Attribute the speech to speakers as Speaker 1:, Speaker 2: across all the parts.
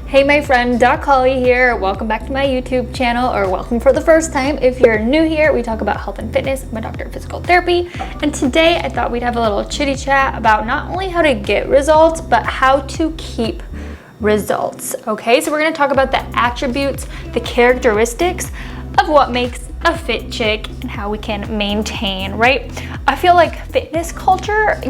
Speaker 1: Hey my friend, Doc Holly here. Welcome back to my YouTube channel, or welcome for the first time. If you're new here, we talk about health and fitness. I'm a doctor of physical therapy, and today I thought we'd have a little chitty chat about not only how to get results, but how to keep results. Okay, so we're gonna talk about the attributes, the characteristics of what makes a fit chick and how we can maintain, right? I feel like fitness culture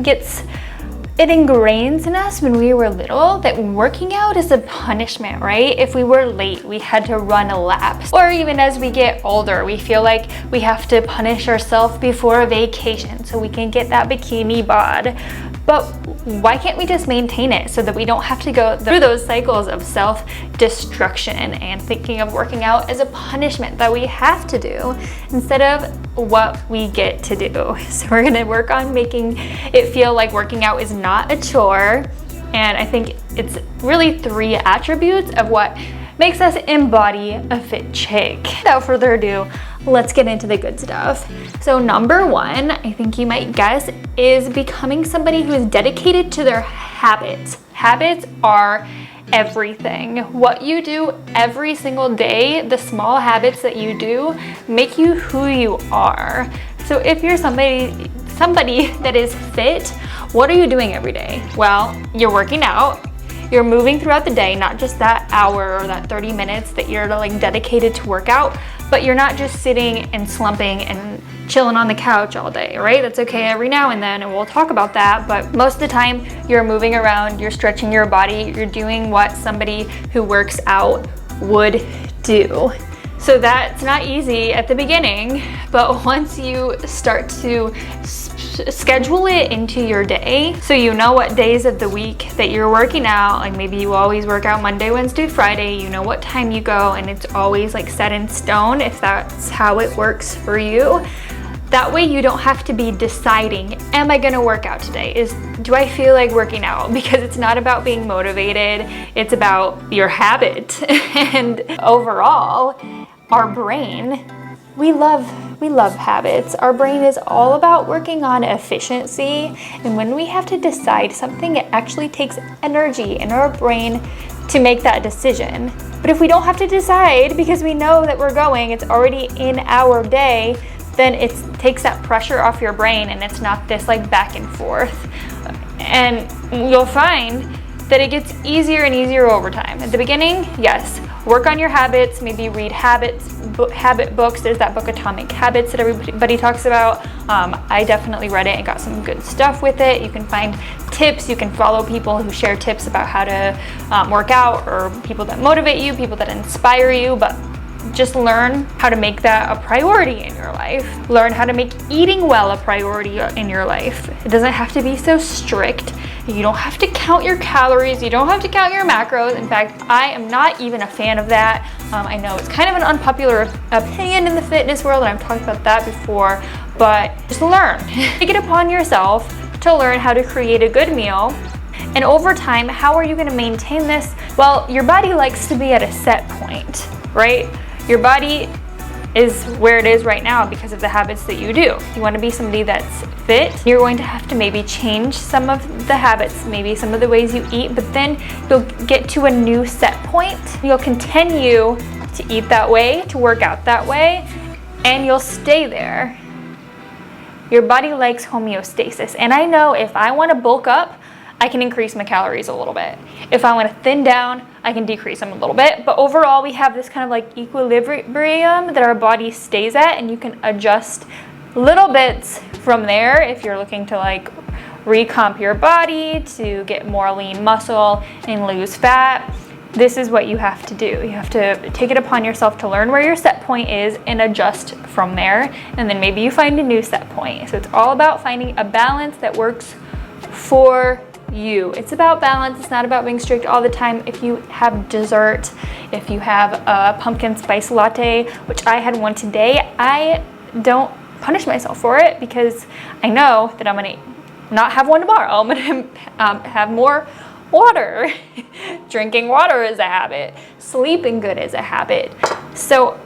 Speaker 1: it ingrains in us when we were little that working out is a punishment, right? If we were late, we had to run a lap. Or even as we get older, we feel like we have to punish ourselves before a vacation so we can get that bikini bod. But why can't we just maintain it so that we don't have to go through those cycles of self-destruction and thinking of working out as a punishment that we have to do instead of what we get to do? So we're gonna work on making it feel like working out is not a chore. And I think it's really 3 attributes of what makes us embody a fit chick. Without further ado, let's get into the good stuff. So number 1, I think you might guess, is becoming somebody who is dedicated to their habits. Habits are everything. What you do every single day, the small habits that you do, make you who you are. So if you're somebody that is fit, what are you doing every day? Well, you're working out. You're moving throughout the day, not just that hour or that 30 minutes that you're like dedicated to work out, but you're not just sitting and slumping and chilling on the couch all day, right? That's okay every now and then, and we'll talk about that, but most of the time you're moving around, you're stretching your body, you're doing what somebody who works out would do. So that's not easy at the beginning, but once you start to schedule it into your day, so you know what days of the week that you're working out, like maybe you always work out Monday, Wednesday, Friday, you know what time you go, and it's always like set in stone if that's how it works for you. That way you don't have to be deciding, am I gonna work out today? Do I feel like working out? Because it's not about being motivated, it's about your habit. And overall, our brain, we love habits. Our brain is all about working on efficiency, and when we have to decide something, it actually takes energy in our brain to make that decision. But if we don't have to decide because we know that we're going, it's already in our day, then it takes that pressure off your brain, and it's not this like back and forth. And you'll find that it gets easier and easier over time. At the beginning, yes, work on your habits, maybe read habit books. There's that book Atomic Habits that everybody talks about. I definitely read it and got some good stuff with it. You can find tips, you can follow people who share tips about how to work out, or people that motivate you, people that inspire you, but just learn how to make that a priority in your life. Learn how to make eating well a priority in your life. It doesn't have to be so strict. You don't have to count your calories. You don't have to count your macros. In fact, I am not even a fan of that. I know it's kind of an unpopular opinion in the fitness world, and I've talked about that before, but just learn. Take it upon yourself to learn how to create a good meal. And over time, how are you gonna maintain this? Well, your body likes to be at a set point, right? Your body is where it is right now because of the habits that you do. You want to be somebody that's fit, you're going to have to maybe change some of the habits, maybe some of the ways you eat, but then you'll get to a new set point. You'll continue to eat that way, to work out that way, and you'll stay there. Your body likes homeostasis. And I know if I want to bulk up, I can increase my calories a little bit. If I want to thin down, I can decrease them a little bit. But overall, we have this kind of like equilibrium that our body stays at, and you can adjust little bits from there if you're looking to like recomp your body to get more lean muscle and lose fat. This is what you have to do. You have to take it upon yourself to learn where your set point is and adjust from there. And then maybe you find a new set point. So it's all about finding a balance that works for you. It's about balance. It's not about being strict all the time. If you have dessert, if you have a pumpkin spice latte, which I had one today, I don't punish myself for it because I know that I'm gonna not have one tomorrow. I'm gonna have more water. Drinking water is a habit. Sleeping good is a habit. So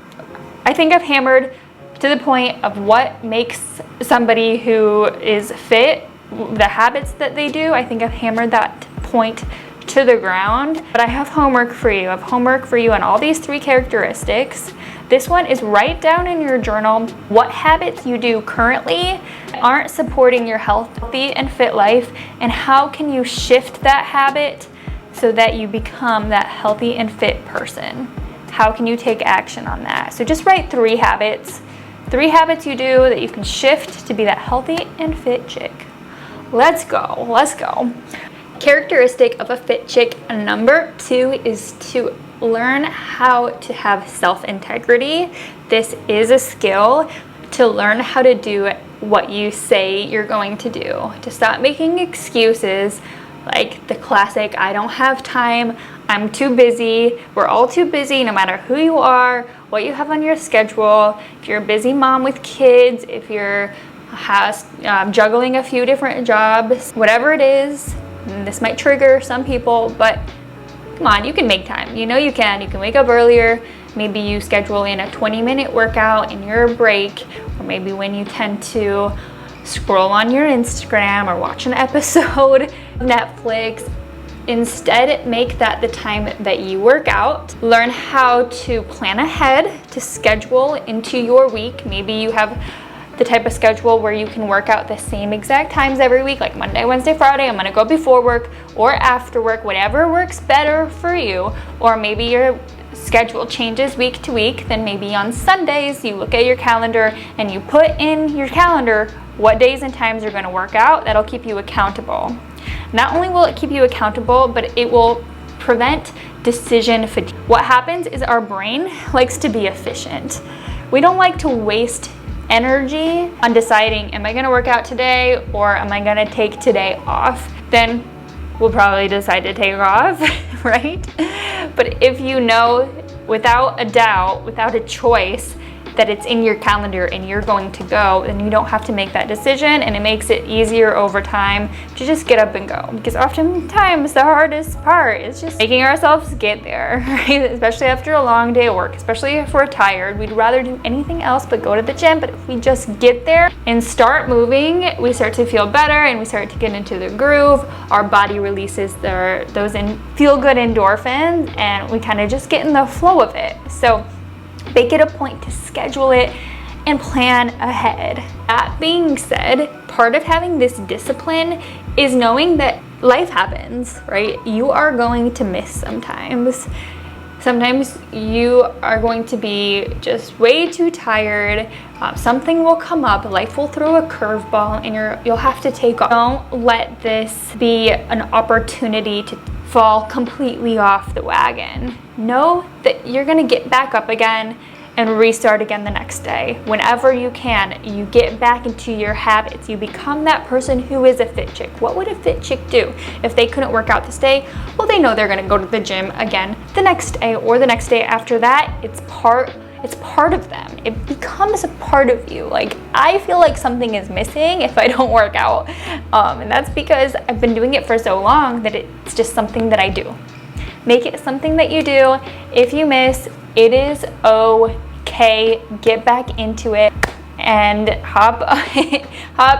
Speaker 1: I think I've hammered to the point of what makes somebody who is fit, the habits that they do. I think I've hammered that point to the ground. But I have homework for you. I have homework for you on all these 3 characteristics. This one is write down in your journal what habits you do currently aren't supporting your healthy and fit life, and how can you shift that habit so that you become that healthy and fit person. How can you take action on that? So just write 3 habits. 3 habits you do that you can shift to be that healthy and fit chick. Let's go, let's go. Characteristic of a fit chick number 2 is to learn how to have self-integrity. This is a skill, to learn how to do what you say you're going to do, to stop making excuses like the classic, I don't have time, I'm too busy. We're all too busy, no matter who you are, what you have on your schedule. If you're a busy mom with kids, if you're juggling a few different jobs, whatever it is, and this might trigger some people, but come on, you can make time. You know you can. You can wake up earlier. Maybe you schedule in a 20-minute workout in your break, or maybe when you tend to scroll on your Instagram or watch an episode of Netflix. Instead, make that the time that you work out. Learn how to plan ahead, to schedule into your week. Maybe you have the type of schedule where you can work out the same exact times every week, like Monday, Wednesday, Friday. I'm gonna go before work or after work, whatever works better for you. Or maybe your schedule changes week to week. Then maybe on Sundays, you look at your calendar and you put in your calendar what days and times you're gonna work out. That'll keep you accountable. Not only will it keep you accountable, but it will prevent decision fatigue. What happens is our brain likes to be efficient. We don't like to waste energy on deciding, am I gonna work out today or am I gonna take today off? Then we'll probably decide to take off, right? But if you know without a doubt, without a choice, that it's in your calendar and you're going to go, then you don't have to make that decision, and it makes it easier over time to just get up and go. Because oftentimes the hardest part is just making ourselves get there, right? Especially after a long day of work, especially if we're tired. We'd rather do anything else but go to the gym. But if we just get there and start moving, we start to feel better and we start to get into the groove. Our body releases those feel-good endorphins, and we kind of just get in the flow of it. So make it a point to schedule it and plan ahead. That being said, part of having this discipline is knowing that life happens, right? You are going to miss sometimes. Sometimes you are going to be just way too tired. Something will come up, life will throw a curveball, and you'll have to take off. Don't let this be an opportunity to fall completely off the wagon. Know that you're gonna get back up again and restart again the next day. Whenever you can, you get back into your habits. You become that person who is a fit chick. What would a fit chick do if they couldn't work out this day? Well, they know they're gonna go to the gym again the next day or the next day after that. It's part of them. It becomes a part of you. Like, I feel like something is missing if I don't work out. And that's because I've been doing it for so long that it's just something that I do. Make it something that you do. If you miss, it is okay. Get back into it and hop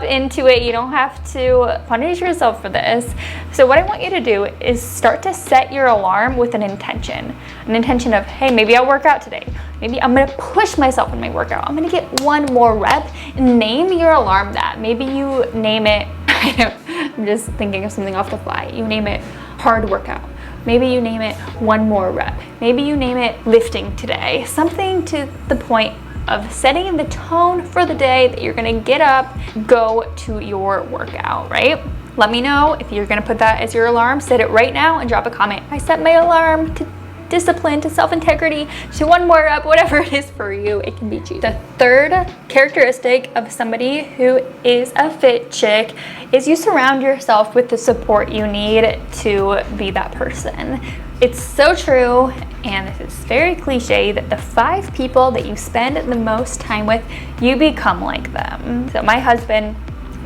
Speaker 1: into it. You don't have to punish yourself for this. So what I want you to do is start to set your alarm with an intention of, hey, maybe I'll work out today. Maybe I'm gonna push myself in my workout. I'm gonna get one more rep. And name your alarm that. Maybe you name it, I'm just thinking of something off the fly. You name it hard workout. Maybe you name it one more rep. Maybe you name it lifting today. Something to the point of setting the tone for the day that you're gonna get up, go to your workout, right? Let me know if you're gonna put that as your alarm. Set it right now and drop a comment. I set my alarm to discipline, to self-integrity, to one more rep, whatever it is for you. It can be cheap. The third characteristic of somebody who is a fit chick is you surround yourself with the support you need to be that person. It's so true, and it's very cliche that the 5 people that you spend the most time with, you become like them. So my husband,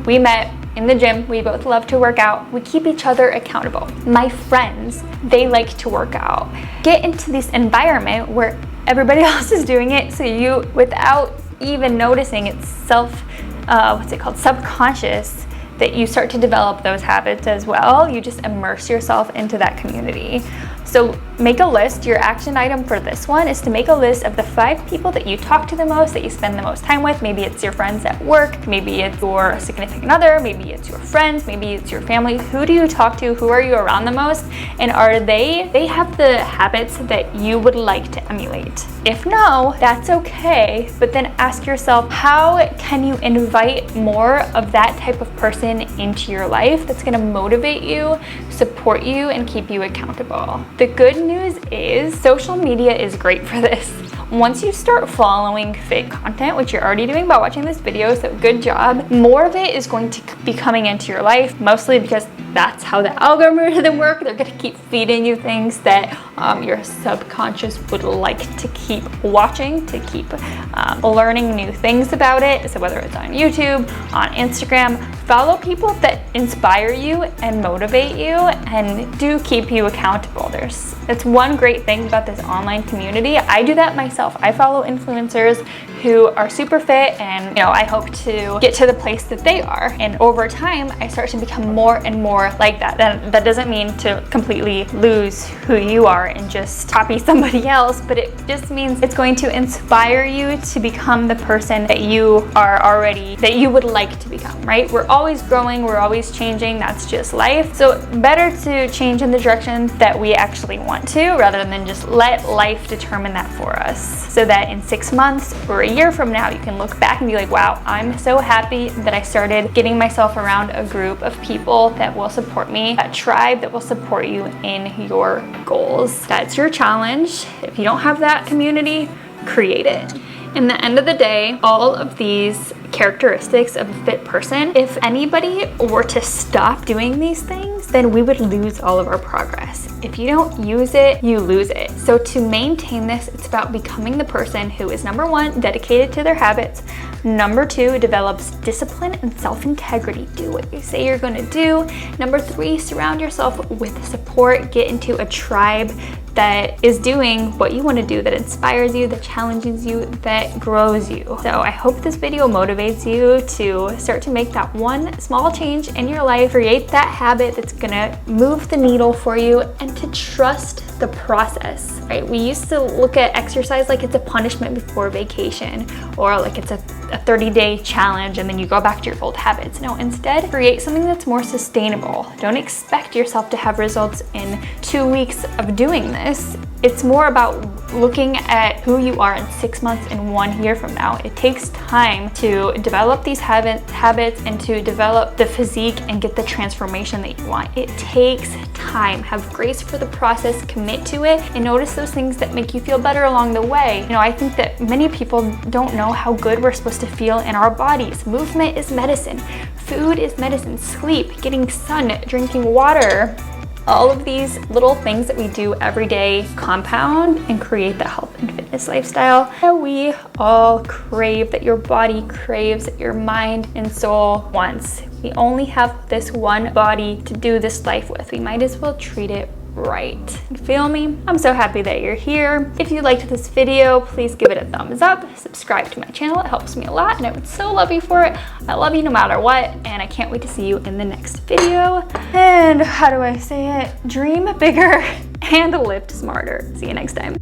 Speaker 1: we met in the gym. We both love to work out. We keep each other accountable. My friends, they like to work out. Get into this environment where everybody else is doing it, so you, without even noticing, it's subconscious, that you start to develop those habits as well. You just immerse yourself into that community. So make a list. Your action item for this one is to make a list of the 5 people that you talk to the most, that you spend the most time with. Maybe it's your friends at work, maybe it's your significant other, maybe it's your friends, maybe it's your family. Who do you talk to? Who are you around the most? And are they have the habits that you would like to emulate? If no, that's okay, but then ask yourself, how can you invite more of that type of person into your life that's gonna motivate you, support you, and keep you accountable? The good news is social media is great for this. Once you start following fit content, which you're already doing by watching this video, so good job, more of it is going to be coming into your life, mostly because that's how the algorithm works. They're gonna keep feeding you things that your subconscious would like to keep watching, to keep learning new things about it. So whether it's on YouTube, on Instagram, follow people that inspire you and motivate you and do keep you accountable. That's one great thing about this online community. I do that myself. I follow influencers who are super fit, and I hope to get to the place that they are. And over time, I start to become more and more like that. That doesn't mean to completely lose who you are and just copy somebody else, but it just means it's going to inspire you to become the person that you are already, that you would like to become, right? We're always growing, we're always changing, that's just life. So better to change in the direction that we actually want to, rather than just let life determine that for us. So that in 6 months or a year from now, you can look back and be like, wow, I'm so happy that I started getting myself around a group of people that will support me, a tribe that will support you in your goals. That's your challenge. If you don't have that community, create it. In the end of the day, all of these characteristics of a fit person, if anybody were to stop doing these things, then we would lose all of our progress. If you don't use it, you lose it. So to maintain this, it's about becoming the person who is, number 1, dedicated to their habits, number 2, develops discipline and self-integrity. Do what you say you're gonna do. Number 3, surround yourself with support. Get into a tribe that is doing what you want to do, that inspires you, that challenges you, that grows you. So I hope this video motivates you to start to make that one small change in your life, create that habit that's gonna move the needle for you, and to trust the process, right? We used to look at exercise like it's a punishment before vacation, or like it's a 30-day challenge and then you go back to your old habits. No, instead, create something that's more sustainable. Don't expect yourself to have results in 2 weeks of doing this. It's more about looking at who you are in 6 months and 1 year from now. It takes time to develop these habits and to develop the physique and get the transformation that you want. It takes time. Have grace for the process, commit to it, and notice those things that make you feel better along the way. I think that many people don't know how good we're supposed to feel in our bodies. Movement is medicine. Food is medicine. Sleep, getting sun, drinking water. All of these little things that we do every day compound and create the health and fitness lifestyle that we all crave, that your body craves, that your mind and soul wants. We only have this one body to do this life with. We might as well treat it right. Feel me? I'm so happy that you're here. If you liked this video, please give it a thumbs up, subscribe to my channel. It helps me a lot and I would so love you for it. I love you no matter what, and I can't wait to see you in the next video. And how do I say it? Dream bigger and lift smarter. See you next time.